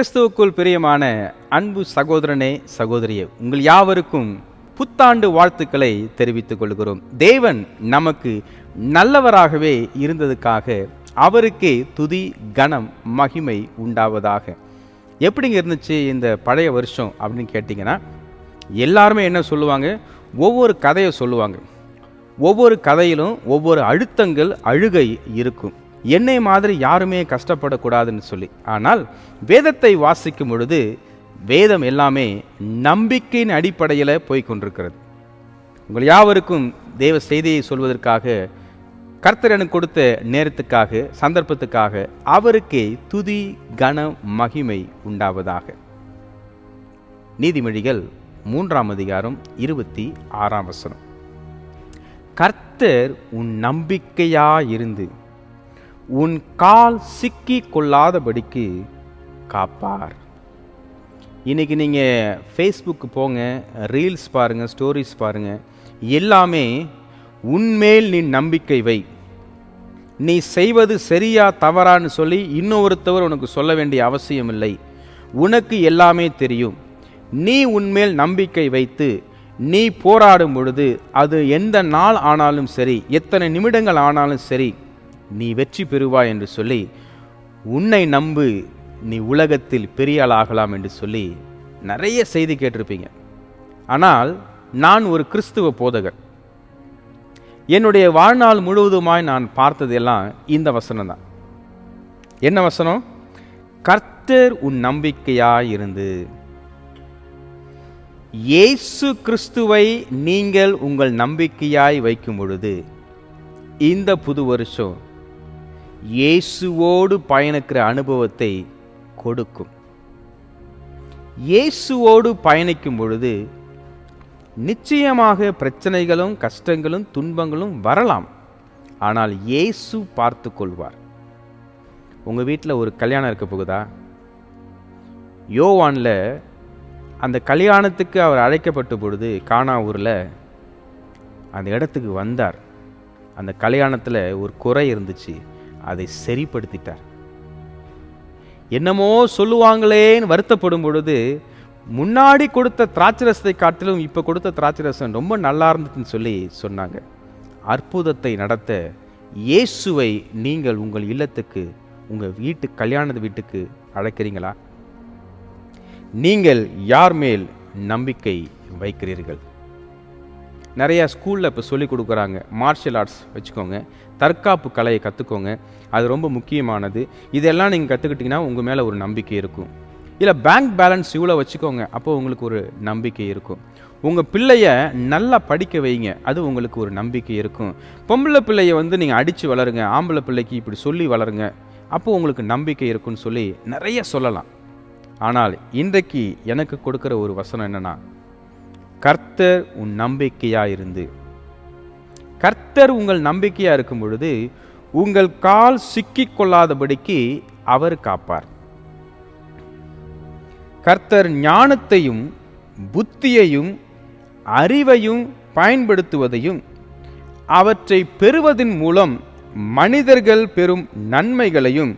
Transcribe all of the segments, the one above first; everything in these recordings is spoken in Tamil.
கிறிஸ்துவுக்குள் பிரியமான அன்பு சகோதரனே சகோதரியே, உங்கள் யாவருக்கும் புத்தாண்டு வாழ்த்துக்களை தெரிவித்துக் கொள்கிறோம். தேவன் நமக்கு நல்லவராகவே இருந்ததுக்காக அவருக்கே துதி கனம் மகிமை உண்டாவதாக. எப்படிங்க இருந்துச்சு இந்த பழைய வருஷம் அப்படின்னு கேட்டிங்கன்னா, எல்லாருமே என்ன சொல்லுவாங்க, ஒவ்வொரு கதையை சொல்லுவாங்க. ஒவ்வொரு கதையிலும் ஒவ்வொரு அழுத்தங்கள் அழுகை இருக்கும். என்னை மாதிரி யாருமே கஷ்டப்படக்கூடாதுன்னு சொல்லி. ஆனால் வேதத்தை வாசிக்கும் பொழுது வேதம் எல்லாமே நம்பிக்கையின் அடிப்படையில் போய்கொண்டிருக்கிறது. உங்கள் யாவருக்கும் தேவ செய்தியை சொல்வதற்காக, கர்த்தர் எனக்கு கொடுத்த நேரத்துக்காக, சந்தர்ப்பத்துக்காக அவருக்கே துதி கன மகிமை உண்டாவதாக. நீதிமொழிகள் 3ஆம் அதிகாரம் 26ஆம் வசனம். கர்த்தர் உன் நம்பிக்கையாயிருந்து உன் கால் சிக்கி கொள்ளாதபடிக்கு காப்பார். இன்றைக்கி நீங்கள் ஃபேஸ்புக்கு போங்க, ரீல்ஸ் பாருங்கள், ஸ்டோரிஸ் பாருங்கள், எல்லாமே உன்மேல் நீ நம்பிக்கை வை, நீ செய்வது சரியா தவறான்னு சொல்லி இன்னொருத்தவர் உனக்கு சொல்ல வேண்டிய அவசியம் இல்லை, உனக்கு எல்லாமே தெரியும், நீ உன்மேல் நம்பிக்கை வைத்து நீ போராடும் பொழுது அது எந்த நாள் ஆனாலும் சரி, எத்தனை நிமிடங்கள் ஆனாலும் சரி, நீ வெற்றி பெறுவாய் என்று சொல்லி, உன்னை நம்பு, நீ உலகத்தில் பெரிய ஆளாகலாம் என்று சொல்லி நிறைய செய்தி கேட்டிருப்பீங்க. ஆனால் நான் ஒரு கிறிஸ்துவ போதகர். என்னுடைய வாழ்நாள் முழுவதுமாய் நான் பார்த்ததெல்லாம் இந்த வசனம் தான். என்ன வசனம்? கர்த்தர் உன் நம்பிக்கையாயிருந்து. இயேசு கிறிஸ்துவை நீங்கள் உங்கள் நம்பிக்கையாய் வைக்கும் பொழுது இந்த புது வருஷம் இயேசுவோடு பயணிக்கிற அனுபவத்தை கொடுக்கும். இயேசுவோடு பயணிக்கும் பொழுது நிச்சயமாக பிரச்சனைகளும் கஷ்டங்களும் துன்பங்களும் வரலாம். ஆனால் இயேசு பார்த்து கொள்வார். உங்கள் வீட்டில் ஒரு கல்யாணம் இருக்க போகுதா? யோவானில் அந்த கல்யாணத்துக்கு அவர் அழைக்கப்பட்ட பொழுது கானா ஊரில் அந்த இடத்துக்கு வந்தார். அந்த கல்யாணத்தில் ஒரு குறை இருந்துச்சு, அதை சரிப்படுத்திட்டார். என்னமோ சொல்லுவாங்களேன்னு வருத்தப்படும் பொழுது, முன்னாடி கொடுத்த திராட்சரசத்தை காட்டிலும் இப்போ கொடுத்த திராட்சரசம் ரொம்ப நல்லா இருந்துச்சுன்னு சொல்லி சொன்னாங்க. அற்புதத்தை நடத்த இயேசுவை நீங்கள் உங்கள் இல்லத்துக்கு, உங்கள் வீட்டு கல்யாண வீட்டுக்கு அழைக்கிறீங்களா? நீங்கள் யார் மேல் நம்பிக்கை வைக்கிறீர்கள்? நிறையா ஸ்கூலில் இப்போ சொல்லிக் கொடுக்குறாங்க. மார்ஷியல் ஆர்ட்ஸ் வச்சுக்கோங்க, தற்காப்பு கலையை கற்றுக்கோங்க, அது ரொம்ப முக்கியமானது. இதெல்லாம் நீங்கள் கற்றுக்கிட்டிங்கன்னா உங்கள் மேலே ஒரு நம்பிக்கை இருக்கும். இல்லை பேங்க் பேலன்ஸ் இவ்வளோ வச்சுக்கோங்க, அப்போது உங்களுக்கு ஒரு நம்பிக்கை இருக்கும். உங்கள் பிள்ளையை நல்லா படிக்க வைங்க, அது உங்களுக்கு ஒரு நம்பிக்கை இருக்கும். பொம்பளை பிள்ளையை நீங்கள் அடித்து வளருங்க, ஆம்பளை பிள்ளைக்கு இப்படி சொல்லி வளருங்க, அப்போது உங்களுக்கு நம்பிக்கை இருக்குன்னு சொல்லி நிறைய சொல்லலாம். ஆனால் இன்றைக்கு எனக்கு கொடுக்குற ஒரு வசனம் என்னென்னா, கர்த்தர் உன் நம்பிக்கையாயிருந்து. கர்த்தர் உங்கள் நம்பிக்கையாக இருக்கும் பொழுது உங்கள் கால் சிக்கிக் கொள்ளாதபடிக்கு அவர் காப்பார். கர்த்தர் ஞானத்தையும் புத்தியையும் அறிவையும் பயன்படுத்துவதையும் அவற்றை பெறுவதன் மூலம் மனிதர்கள் பெறும் நன்மைகளையும்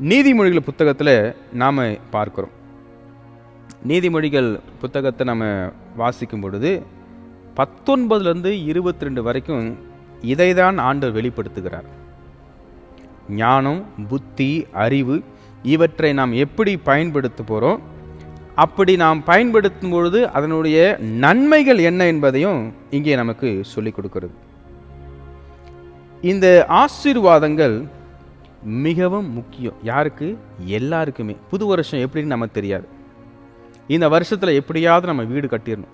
நீதிமொழிகள் புத்தகத்தில் நாம் பார்க்கிறோம். நீதிமொழிகள் புத்தகத்தை நம்ம வாசிக்கும் பொழுது 19 22 வரைக்கும் இதை தான் ஆண்டவர் வெளிப்படுத்துகிறார். ஞானம், புத்தி, அறிவு இவற்றை நாம் எப்படி பயன்படுத்த போகிறோம், அப்படி நாம் பயன்படுத்தும் பொழுது அதனுடைய நன்மைகள் என்ன என்பதையும் இங்கே நமக்கு சொல்லிக் கொடுக்கிறது. இந்த ஆசீர்வாதங்கள் மிகவும் முக்கியம். யாருக்கு? எல்லாருக்குமே. புது வருஷம் எப்படின்னு நமக்கு தெரியாது. இந்த வருஷத்தில் எப்படியாவது நம்ம வீடு கட்டிடணும்,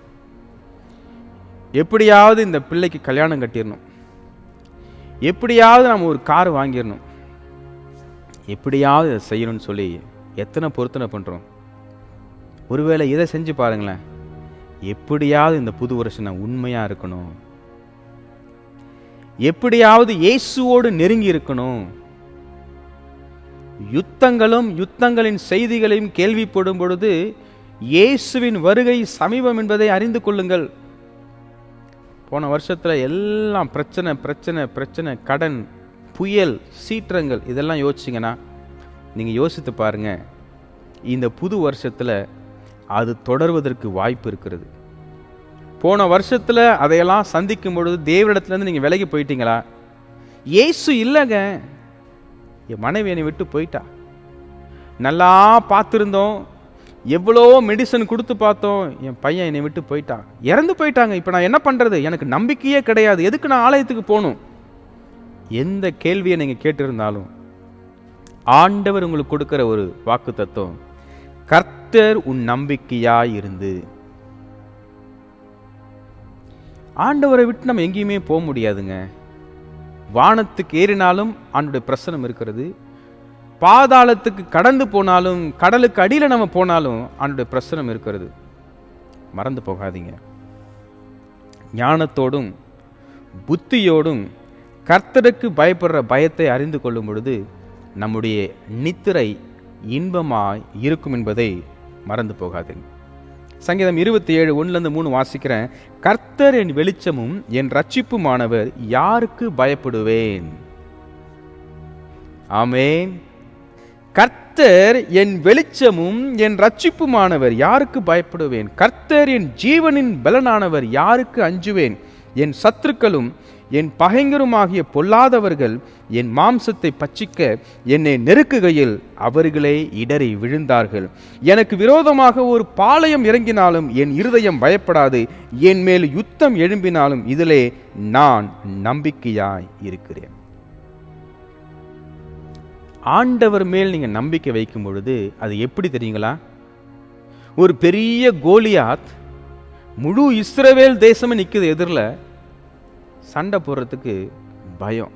எப்படியாவது இந்த பிள்ளைக்கு கல்யாணம் கட்டிடணும், எப்படியாவது நம்ம ஒரு கார் வாங்கிடணும், எப்படியாவது இதை செய்யணும்னு சொல்லி எத்தனை பொருத்தனை பண்ணுறோம். ஒருவேளை இதை செஞ்சு பாருங்களேன், எப்படியாவது இந்த புது வருஷம் நான் உண்மையாக இருக்கணும், எப்படியாவது இயேசுவோடு நெருங்கி இருக்கணும், யுத்தங்களும் யுத்தங்களின் செய்திகளையும் கேள்விப்படும் பொழுது இயேசுவின் வருகை சமீபம் என்பதை அறிந்து கொள்ளுங்கள். போன வருஷத்தில் எல்லாம் பிரச்சனை பிரச்சனை பிரச்சனை, கடன், புயல், சீற்றங்கள், இதெல்லாம் யோசிச்சிங்கன்னா நீங்கள் யோசித்து பாருங்க, இந்த புது வருஷத்தில் அது தொடர்வதற்கு வாய்ப்பு இருக்கிறது. போன வருஷத்தில் அதையெல்லாம் சந்திக்கும் பொழுது தேவனிடத்துலேருந்து நீங்கள் விலகி போயிட்டீங்களா? இயேசு இல்லைங்க, என் மனைவி என்னை விட்டு போயிட்டா, நல்லா பார்த்துருந்தோம், எவ்வளோ மெடிசன் கொடுத்து பார்த்தோம், என் பையன் என்னை விட்டு போயிட்டான், இறந்து போயிட்டாங்க, இப்போ நான் என்ன பண்ணுறது, எனக்கு நம்பிக்கையே கிடையாது, எதுக்கு நான் ஆலயத்துக்கு போகணும்? எந்த கேள்வியை நீங்கள் கேட்டிருந்தாலும் ஆண்டவர் உங்களுக்கு கொடுக்கிற ஒரு வாக்கு தத்துவம், கர்த்தர் உன் நம்பிக்கையாய் இருந்து. ஆண்டவரை விட்டு நம்ம எங்கேயுமே போக முடியாதுங்க. வானத்துக்கு ஏறினாலும் ஆண்டோடைய பிரசனம் இருக்கிறது, பாதாளத்துக்கு கடந்து போனாலும், கடலுக்கு அடியில் நம்ம போனாலும் ஆண்டோடைய பிரசனம் இருக்கிறது. மறந்து போகாதீங்க. ஞானத்தோடும் புத்தியோடும் கர்த்தருக்கு பயப்படுற பயத்தை அறிந்து கொள்ளும் பொழுது நம்முடைய நித்திரை இன்பமாய் இருக்கும் என்பதை மறந்து போகாதீங்க. சங்கீதம் 27:1-3 வாசிக்கிறேன். கர்த்தர் என் வெளிச்சமும் என் ரட்சிப்புமானவர், யாருக்கு பயப்படுவேன்? ஆமென். கர்த்தர் என் வெளிச்சமும் என் ரட்சிப்புமானவர், யாருக்கு பயப்படுவேன்? கர்த்தர் என் ஜீவனின் பலனானவர், யாருக்கு அஞ்சுவேன்? என் சத்துருக்களும் என் பகைஞருமாகிய பொல்லாதவர்கள் என் மாம்சத்தை பட்சிக்க என்னை நெருக்குகையில் அவர்களே இடறி விழுந்தார்கள். எனக்கு விரோதமாக ஒரு பாளையம் இறங்கினாலும் என் இருதயம் பயப்படாது, என் மேல் யுத்தம் எழும்பினாலும் இதிலே நான் நம்பிக்கையாய் இருக்கிறேன். ஆண்டவர் மேல் நீங்க நம்பிக்கை வைக்கும் பொழுது அது எப்படி தெரியுங்களா? ஒரு பெரிய கோலியாத் முழு இஸ்ரவேல் தேசமே நிற்குது எதிரில், சண்டை போடுறதுக்கு பயம்.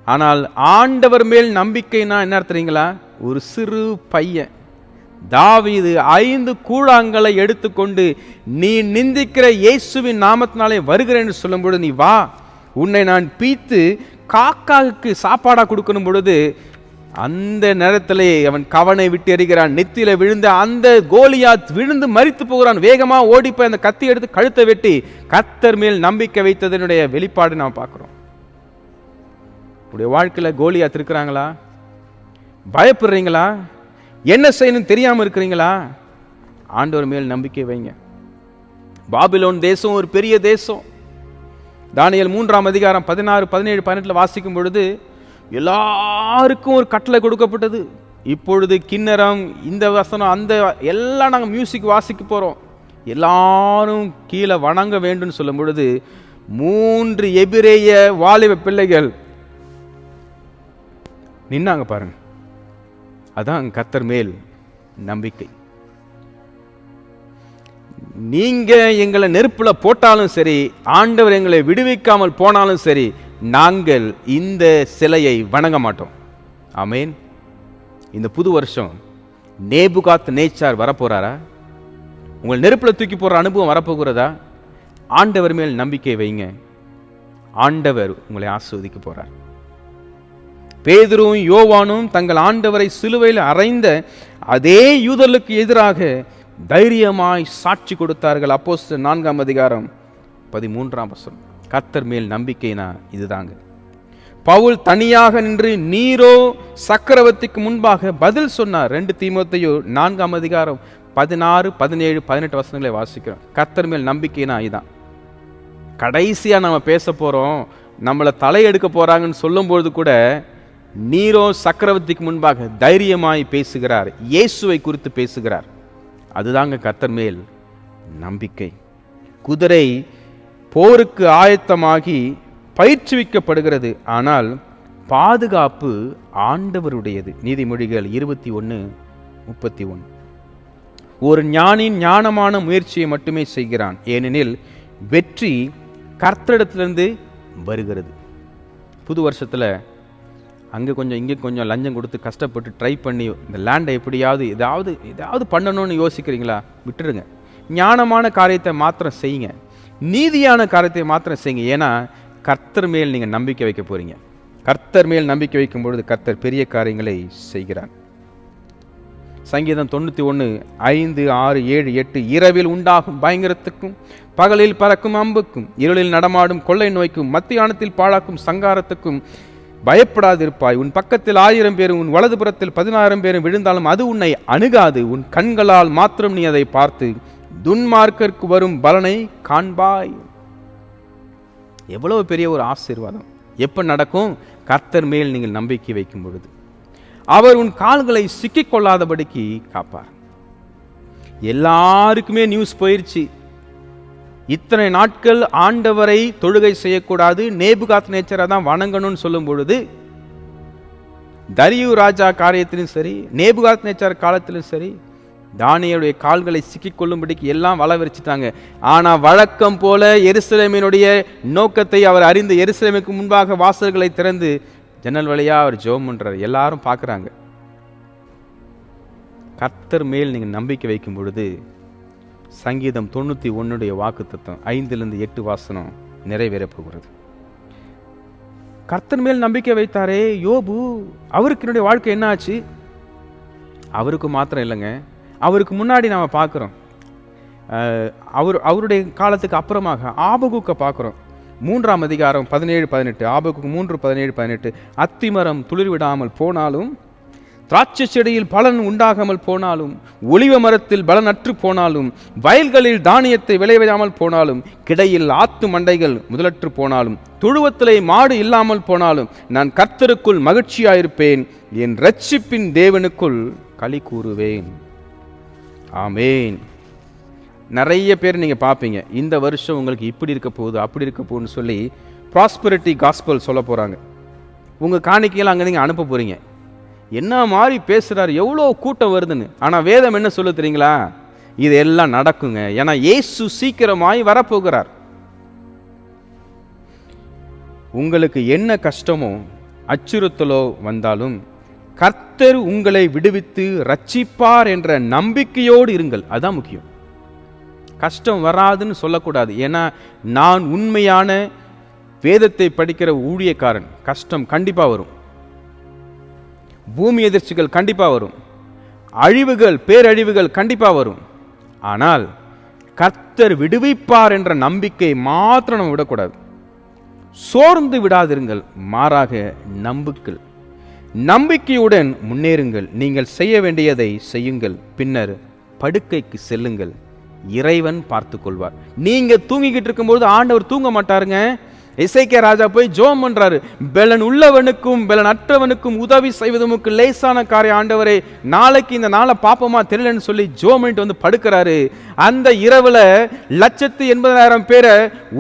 ஆனால் ஆண்டவர் மேல் நம்பிக்கைனா என்ன தெரியுங்களா? ஒரு சிறு பையன் தாவீது 5 கூழாங்கலை எடுத்துக்கொண்டு, நீ நிந்திக்கிற இயேசுவின் நாமத்தினாலே வருகிறேன்னு சொல்லும் பொழுது, நீ வா, உன்னை நான் பீத்து காக்காவுக்கு சாப்பாடா கொடுக்கணும் பொழுது, அந்த நேரத்திலே அவன் கவனை விட்டு எறிகிறான். நெத்தியில விழுந்த அந்த கோலியாத் விழுந்து மரித்து போகிறான். வேகமா ஓடிப்போய் அந்த கத்தி எடுத்து கழுத்தை வெட்டி கர்த்தர் மேல் நம்பிக்கை வைத்ததனுடைய வெளிப்பாடு நாம் பார்க்கிறோம். உடைய வாழ்க்கையில கோலியாத் இருக்கிறாங்களா? பயப்படுறீங்களா? என்ன செய்யணும் தெரியாம இருக்கிறீங்களா? ஆண்டவர் மேல் நம்பிக்கை வைங்க. பாபிலோன் தேசம் ஒரு பெரிய தேசம். தானியேல் 3:16-17-18 வாசிக்கும் பொழுது எல்லாருக்கும் ஒரு கட்டளை கொடுக்கப்பட்டது. இப்பொழுது கிண்ணறம், இந்த வசனம், அந்த எல்லாம் நாங்கள் மியூசிக் வாசிக்க போகிறோம், எல்லாரும் கீழே வணங்க வேண்டும் சொல்லும் பொழுது 3 எபிரேய வாலிப பிள்ளைகள் நின்னாங்க பாருங்க. அதான் கர்த்தர் மேல் நம்பிக்கை. நீங்க எங்களை நெருப்புல போட்டாலும் சரி, ஆண்டவர் எங்களை விடுவிக்காமல் போனாலும் சரி, நாங்கள் இந்த சிலையை வணங்க மாட்டோம். ஆமென். இந்த புது வருஷம் நேபுகாத் நேச்சார் வரப்போறாரா? உங்கள் நெருப்புல தூக்கி போற அனுபவம் வரப்போகிறதா? ஆண்டவர் மேல் நம்பிக்கை வைங்க, ஆண்டவர் உங்களை ஆசீர்வதிக்க போறார். பேதுருவும் யோவானும் தங்கள் ஆண்டவரை சிலுவையில் அறைந்த அதே யூதர்களுக்கு எதிராக தைரியமாய் சாட்சி கொடுத்தார்கள். அப்போஸ்தலர் 4:13 கர்த்தர் மேல் நம்பிக்கைனா இதுதாங்க. பவுல் தனியாக நின்று நீரோ சக்கரவர்த்திக்கு முன்பாக பதில் சொன்னார். 2 தீமோத்தேயு 4:16-17-18 வாசிக்கிறோம். கர்த்தர் மேல் நம்பிக்கைனா இதுதான். கடைசியா நம்ம பேச போறோம், நம்மளை தலையெடுக்க போறாங்கன்னு சொல்லும்போது கூட நீரோ சக்கரவர்த்திக்கு முன்பாக தைரியமாய் பேசுகிறார், இயேசுவை குறித்து பேசுகிறார். அதுதாங்க கர்த்தர் மேல் நம்பிக்கை. குதிரை போருக்கு ஆயத்தமாகி பயிற்சிவிக்கப்படுகிறது, ஆனால் பாதுகாப்பு ஆண்டவருடையது. நீதிமொழிகள் 21:31. ஒரு ஞானி ஞானமான முயற்சியை மட்டுமே செய்கிறான், ஏனெனில் வெற்றி கர்த்தரிடத்திலிருந்து வருகிறது. புது வருஷத்தில் அங்கே கொஞ்சம் இங்கே கொஞ்சம் லஞ்சம் கொடுத்து கஷ்டப்பட்டு ட்ரை பண்ணி இந்த லேண்டை எப்படியாவது ஏதாவது பண்ணணும்னு யோசிக்கிறீங்களா? விட்டுருங்க. ஞானமான காரியத்தை மாத்திரம் செய்யுங்க, நீதியான காரியத்தை மாத்திரம் செய்யுங்க. ஏன்னா கர்த்தர் மேல் நீங்கள் நம்பிக்கை வைக்க போறீங்க. கர்த்தர் மேல் நம்பிக்கை வைக்கும் பொழுது கர்த்தர் பெரிய காரியங்களை செய்கிறார். சங்கீதம் 91:5-6-7-8 இரவில் உண்டாகும் பயங்கரத்துக்கும் பகலில் பறக்கும் அம்புக்கும் இருளில் நடமாடும் கொள்ளை நோய்க்கும் மத்தியானத்தில் பாழாக்கும் சங்காரத்துக்கும் பயப்படாதிருப்பாய். உன் பக்கத்தில் 1000 பேரும் உன் வலது புறத்தில் 16 பேரும் விழுந்தாலும் அது உன்னை அணுகாது. உன் கண்களால் மாத்திரம் நீ அதை பார்த்து துன்மார்க்கருக்கு வரும் பலனை காண்பாய். எவ்வளவு பெரிய ஒரு ஆசீர்வாதம்! எப்ப நடக்கும்? கர்த்தர் மேல் நீங்கள் நம்பிக்கை வைக்கும் பொழுது. அவர் உன் கால்களை சிக்கிக் கொள்ளாதபடிக்கு காப்பார். எல்லாருக்குமே நியூஸ் போயிருச்சு, இத்தனை நாட்கள் ஆண்டவரை தொழுகை செய்யக்கூடாது, நேபுகாத்நேச்சரை தான் வணங்கணும்னு சொல்லும் பொழுது, தரியு ராஜா காரியத்திலும் சரி, நேபுகாத்நேச்சர் காலத்திலும் சரி, தானியேலுடைய கால்களை சிக்கிக் கொள்ளும்படிக்கு எல்லாம் வலை விரிச்சிட்டாங்க. ஆனா வழக்கம் போல எருசலேமினுடைய நோக்கத்தை அவர் அறிந்து எருசலேமுக்கு முன்பாக வாசல்களை திறந்து ஜன்னல் வழியா அவர் ஜெபம் பண்றார். எல்லாரும் பார்க்குறாங்க. கர்த்தர் மேல் நீங்கள் நம்பிக்கை வைக்கும் பொழுது சங்கீதம் 91 வாக்குத்தத்தம் 5-8 வாசனம் நிறைவேறப் போகிறது. கர்த்தர் மேல் நம்பிக்கை வைத்தாரே யோபு, அவருக்கு என்னுடைய வாழ்க்கை என்ன ஆச்சு? அவருக்கு மாத்திரம் இல்லைங்க, அவருக்கு முன்னாடி நாம் பார்க்குறோம். அவருடைய காலத்துக்கு அப்புறமாக ஆபகுக்கை பார்க்குறோம். 3ஆம் அதிகாரம் 17-18, ஆபகுக்கு 3:17-18. அத்திமரம் துளிர்விடாமல் போனாலும், திராட்சை செடியில் பலன் உண்டாகாமல் போனாலும், ஒலிவ மரத்தில் பலனற்று போனாலும், வயல்களில் தானியத்தை விளைவிடாமல் போனாலும், கிடையில் ஆத்து மண்டைகள் முதலற்று போனாலும், தொழுவத்திலே மாடு இல்லாமல் போனாலும், நான் கர்த்தருக்குள் மகிழ்ச்சியாயிருப்பேன், என் இரட்சிப்பின் தேவனுக்குள் களி கூறுவேன். ஆமேன். நிறைய பேர் நீங்கள் பார்ப்பீங்க, இந்த வருஷம் உங்களுக்கு இப்படி இருக்க போகுது அப்படி இருக்க போகுதுன்னு சொல்லி ப்ராஸ்பரிட்டி காஸ்பல் சொல்ல போகிறாங்க. உங்கள் காணிக்கையெல்லாம் அங்கே நீங்கள் அனுப்ப போகிறீங்க. என்ன மாதிரி பேசுகிறார், எவ்வளோ கூட்டம் வருதுன்னு. ஆனால் வேதம் என்ன சொல்ல தெரியுங்களா? இது எல்லாம் நடக்குங்க. ஏன்னா இயேசு சீக்கிரமாய் வரப்போகிறார். உங்களுக்கு என்ன கஷ்டமோ அச்சுறுத்தலோ வந்தாலும் கர்த்தர் உங்களை விடுவித்து ரட்சிப்பார் என்ற நம்பிக்கையோடு இருங்கள். அதான் முக்கியம். கஷ்டம் வராதுன்னு சொல்லக்கூடாது. ஏன்னா நான் உண்மையான வேதத்தை படிக்கிற ஊழியக்காரன். கஷ்டம் கண்டிப்பாக வரும், பூமி எதிர்ச்சிகள் கண்டிப்பாக வரும், அழிவுகள் பேரழிவுகள் கண்டிப்பாக வரும். ஆனால் கர்த்தர் விடுவிப்பார் என்ற நம்பிக்கை மாத்திரம் நம்ம விடக்கூடாது. சோர்ந்து விடாதிருங்கள், மாறாக நம்புங்கள், நம்பிக்கையுடன் முன்னேறுங்கள். நீங்கள் செய்ய வேண்டியதை செய்யுங்கள், பின்னர் படுக்கைக்கு செல்லுங்கள், இறைவன் பார்த்து கொள்வார். நீங்க தூங்கிக்கிட்டு இருக்கும்போது ஆண்டவர் தூங்க மாட்டாருங்க. எசேக்கியா ராஜா போய் ஜெபம் பண்றாரு, பெலன் உள்ளவனுக்கும் பெலன் அற்றவனுக்கும் உதவி செய்வதுமுக்கு லேசான காரியம் ஆண்டவரே, நாளைக்கு இந்த நாளை பாப்பமா தெரியலன்னு சொல்லி ஜெபம் பண்ணிட்டு வந்து படுக்கிறாரு. அந்த இரவுல 180,000 பேரை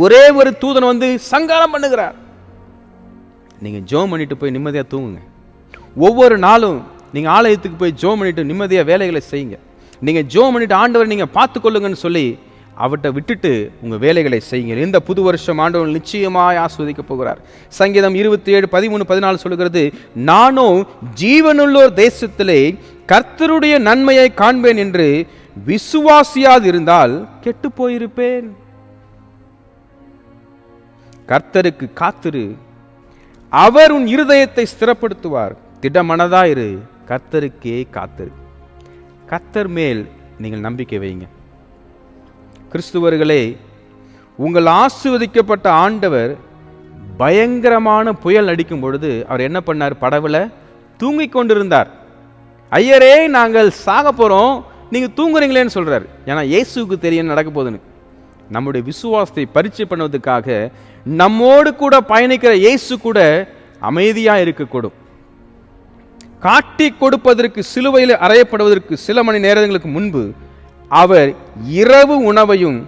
ஒரே ஒரு தூதன் வந்து சங்காரம் பண்ணுகிறார். நீங்க ஜெபம் பண்ணிட்டு போய் நிம்மதியா தூங்குங்க. ஒவ்வொரு நாளும் நீங்க ஆலயத்துக்கு போய் ஜெபம் பண்ணிட்டு நிம்மதியா வேலைகளை செய்யுங்க. நீங்க ஜெபம் பண்ணிட்டு ஆண்டவர் நீங்க பார்த்து கொள்ளுங்கன்னு சொல்லி அவர்கிட்ட விட்டுட்டு உங்க வேலைகளை செய்யுங்க. இந்த புது வருஷம் ஆண்டவர் நிச்சயமாய் ஆஸ்வதிக்க போகிறார். சங்கீதம் 27:13-14 சொல்லுகிறது, நானோ ஜீவனுள்ளோர் தேசத்திலே கர்த்தருடைய நன்மையை காண்பேன் என்று விசுவாசியாது இருந்தால் கெட்டு போயிருப்பேன். கர்த்தருக்கு காத்திரு, அவர் உன் இருதயத்தை ஸ்திரப்படுத்துவார். திடமனதாயிரு, கர்த்தருக்கே காத்திரு. கர்த்தர் மேல் நீங்கள் நம்பிக்கை வைங்க. கிறிஸ்துவர்களே, உங்கள் ஆசீர்வதிக்கப்பட்ட ஆண்டவர் பயங்கரமான புயல் அடிக்கும் பொழுது அவர் என்ன பண்ணார்? படவுல தூங்கிக் கொண்டிருந்தார். ஐயரே, நாங்கள் சாக போறோம், நீங்க தூங்குறீங்களேன்னு சொல்றாரு. ஏன்னா இயேசுக்கு தெரியும் நடக்க போகுதுன்னு. நம்முடைய விசுவாசத்தை பரீட்சை பண்ணுவதற்காக நம்மோடு கூட பயணிக்கிற இயேசு கூட அமைதியா இருக்கக்கூடும். காட்டி கொடுப்பதற்கு சிலுவையில் அறையப்படுவதற்கு சில மணி நேரங்களுக்கு முன்பு அவர் இரவு உணவையும்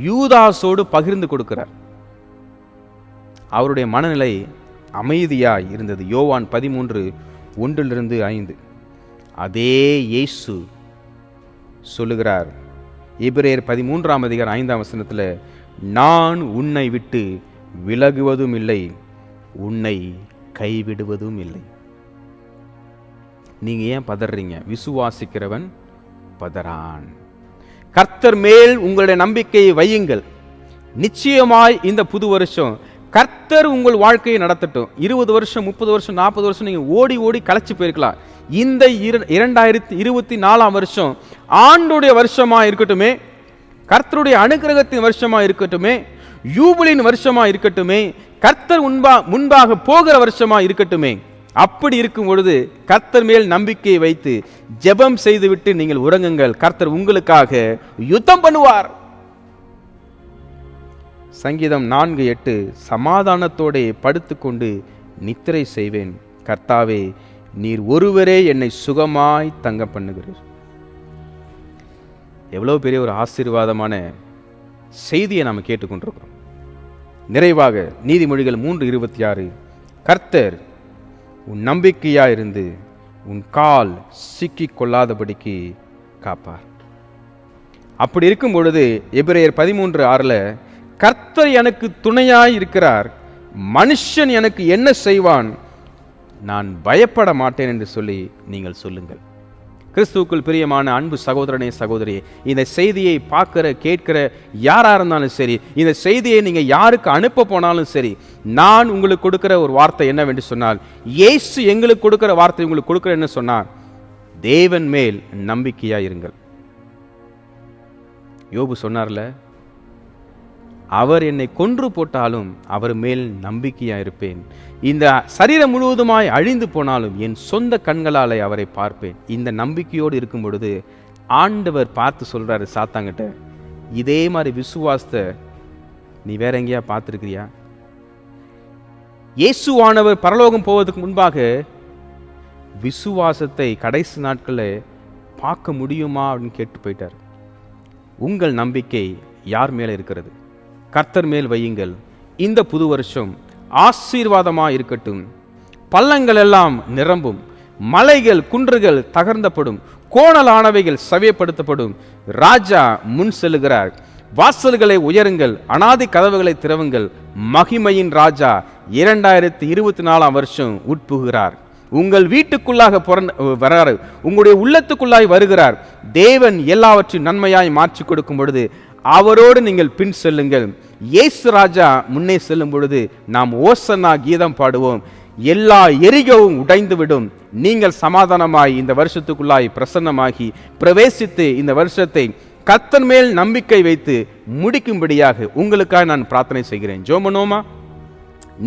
யூதாசோடு பகிர்ந்து கொடுக்கிறார். அவருடைய மனநிலை அமைதியாய் இருந்தது. யோவான் 13:1-5. அதே இயேசு சொல்லுகிறார் எபிரேயர் 13:5 நான் உன்னை விட்டு விலகுவதும் இல்லை, உன்னை கைவிடுவதும் இல்லை. நீங்க ஏன் பதறீங்க? விசுவாசிக்கிறவன் பதறான். கர்த்தர் மேல் உங்களுடைய நம்பிக்கையை வையுங்கள். நிச்சயமாய் இந்த புது வருஷம் கர்த்தர் உங்கள் வாழ்க்கையை நடத்தட்டும். 20 வருஷம் 30 வருஷம் 40 வருஷம் நீங்க ஓடி ஓடி களைச்சு போயிருக்கலாம். இந்த 2024 வருஷம் ஆண்டுடைய வருஷமா இருக்கட்டுமே, கர்த்தருடைய அனுக்கிரகத்தின் வருஷமா இருக்கட்டுமே, யூபிலின் வருஷமா இருக்கட்டுமே, கர்த்தர் முன்பாக போகிற வருஷமா இருக்கட்டுமே. அப்படி இருக்கும் பொழுது கர்த்தர் மேல் நம்பிக்கையை வைத்து ஜெபம் செய்துவிட்டு நீங்கள் உறங்குங்கள். கர்த்தர் உங்களுக்காக யுத்தம் பண்ணுவார். சங்கீதம் 4:8, சமாதானத்தோടെ படுத்துக்கொண்டு நித்திரை செய்வேன். கர்த்தாவே, நீர் ஒருவரே என்னை சுகமாய் தங்க பண்ணுகிறீர். எவ்வளவு பெரிய ஒரு ஆசீர்வாதமான செய்தியை நாம் கேட்டுக்கொண்டிருக்கிறோம். நிறைவாக நீதிமொழிகள் 3:26, கர்த்தர் உன் நம்பிக்கையா இருந்து உன் கால் சிக்கிக் கொள்ளாதபடிக்கு காப்பார். அப்படி இருக்கும் பொழுது எபிரேயர் 13:6, கர்த்தர் எனக்கு துணையாய் இருக்கிறார், மனுஷன் எனக்கு என்ன செய்வான், நான் பயப்பட மாட்டேன் என்று சொல்லி நீங்கள் சொல்லுங்கள். கிறிஸ்துவுக்குள் பிரியமான அன்பு சகோதரனே, சகோதரியே, இந்த செய்தியை பார்க்கிற கேட்கிற யாரா இருந்தாலும் சரி, இந்த செய்தியை நீங்க யாருக்கு அனுப்ப போனாலும் சரி, நான் உங்களுக்கு கொடுக்கிற ஒரு வார்த்தை என்னவென்று சொன்னால், இயேசு எங்களுக்கு கொடுக்கிற வார்த்தை உங்களுக்கு கொடுக்கிற என்ன சொன்னார், தேவன் மேல் நம்பிக்கையா இருங்கள். யோபு சொன்னார்ல, அவர் என்னை கொன்று போட்டாலும் அவர் மேல் நம்பிக்கையா இருப்பேன். இந்த சரீரம் முழுவதுமாய் அழிந்து போனாலும் என் சொந்த கண்களாலே அவரை பார்ப்பேன். இந்த நம்பிக்கையோடு இருக்கும் பொழுது ஆண்டவர் பார்த்து சொல்றாரு சாத்தாங்கிட்ட, இதே மாதிரி விசுவாசத்தை நீ வேற எங்கேயா பார்த்துருக்கிறியா? இயேசுவானவர் பரலோகம் போவதற்கு முன்பாக விசுவாசத்தை கடைசி நாட்களில் பார்க்க முடியுமா அப்படின்னு கேட்டு போயிட்டார். உங்கள் நம்பிக்கை யார் மேலே இருக்கிறது? கர்த்தர் மேல் வையுங்கள். இந்த புது வருஷம் ஆசீர்வாதமாக இருக்கட்டும். பள்ளங்கள் எல்லாம் நிரம்பும், மலைகள் குன்றுகள் தகர்ந்தப்படும், கோணலானவைகள் சவியப்படுத்தப்படும். ராஜா முன் செல்லுகிறார். வாசல்களை உயருங்கள், அனாதி கதவுகளை திறவுங்கள். மகிமையின் ராஜா 2024 வருஷம் உட்புகிறார். உங்கள் வீட்டுக்குள்ளாக வராரு, உங்களுடைய உள்ளத்துக்குள்ளாய் வருகிறார். தேவன் எல்லாவற்றையும் நன்மையாய் மாற்றி கொடுக்கும் பொழுது அவரோடு நீங்கள் பின் செல்லுங்கள். இயேசு ராஜா முன்னே செல்லும் பொழுது நாம் ஓசன்னா கீதம் பாடுவோம். எல்லா எரிகவும் உடைந்துவிடும். நீங்கள் சமாதானமாய் இந்த வருஷத்துக்குள்ளாய் பிரசன்னமாகி பிரவேசித்து இந்த வருஷத்தை கர்த்தர் மேல் நம்பிக்கை வைத்து முடிக்கும்படியாக உங்களுக்காக நான் பிரார்த்தனை செய்கிறேன். ஜோமனோமா.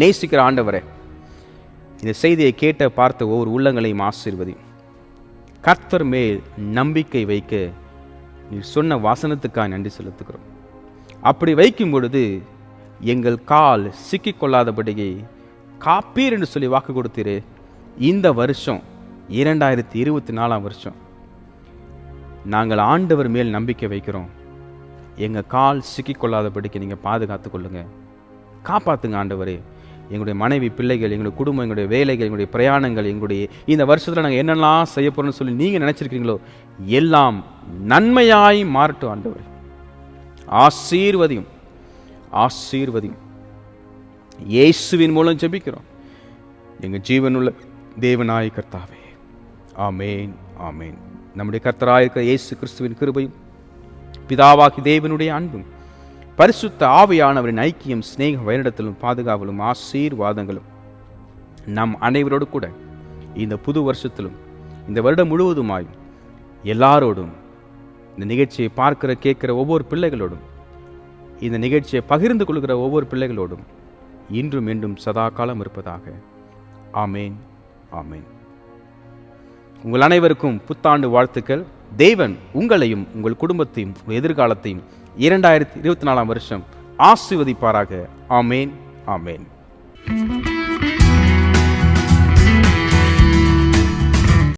நேசிக்கிற ஆண்டவரே, இந்த செய்தியை கேட்ட பார்த்த ஒவ்வொரு உள்ளங்களையும் ஆசீர்வதி. கர்த்தர் மேல் நம்பிக்கை வைக்க நீ சொன்ன வசனத்துக்காக நன்றி செலுத்துகிறோம். அப்படி வைக்கும் பொழுது எங்கள் கால் சிக்கிக்கொள்ளாதபடியே காப்பீர் என்று சொல்லி வாக்கு கொடுத்தீரே. இந்த வருஷம் 2024 வருஷம் நாங்கள் ஆண்டவர் மேல் நம்பிக்கை வைக்கிறோம். எங்கள் கால் சிக்கிக்கொள்ளாதபடிக்கு நீங்கள் பாதுகாத்து கொள்ளுங்க, காப்பாற்றுங்க ஆண்டவரே. எங்களுடைய மனைவி, பிள்ளைகள், எங்களுடைய குடும்பம், எங்களுடைய வேலைகள், எங்களுடைய பிரயாணங்கள், எங்களுடைய இந்த வருஷத்தில் நாங்கள் என்னெல்லாம் செய்ய போகிறோம்னு சொல்லி நீங்கள் நினச்சிருக்கீங்களோ எல்லாம் நன்மையாய் மாறட்டும் ஆண்டவர். ஆசீர்வதியும், ஆசீர்வதியும். இயேசுவின் மூலம் ஜெபிக்கிறோம் எங்கள் ஜீவனுள்ள தேவனாய் கர்த்தாவே. ஆமேன், ஆமேன். நம்முடைய கர்த்தராயிருக்கிற இயேசு கிறிஸ்துவின் கிருபையும் பிதாவாகி தேவனுடைய அன்பும் பரிசுத்த ஆவியானவரின் ஐக்கியம், சிநேகம், வழிநடத்தலும், பாதுகாவலும், ஆசீர்வாதங்களும் நம் அனைவரோடு கூட இந்த புது வருஷத்திலும் இந்த வருடம் முழுவதுமாய் எல்லாரோடும், இந்த நிகழ்ச்சியை பார்க்கிற கேட்கிற ஒவ்வொரு பிள்ளைகளோடும், இந்த நிகழ்ச்சியை பகிர்ந்து கொள்கிற ஒவ்வொரு பிள்ளைகளோடும் இன்றும் மீண்டும் சதா காலம் இருப்பதாக. ஆமேன், ஆமேன். உங்கள் அனைவருக்கும் புத்தாண்டு வாழ்த்துக்கள். தேவன் உங்களையும் உங்கள் குடும்பத்தையும் எதிர்காலத்தையும் 2024 வருஷம் ஆசீர்வதிப்பாராக. ஆமேன், ஆமேன்.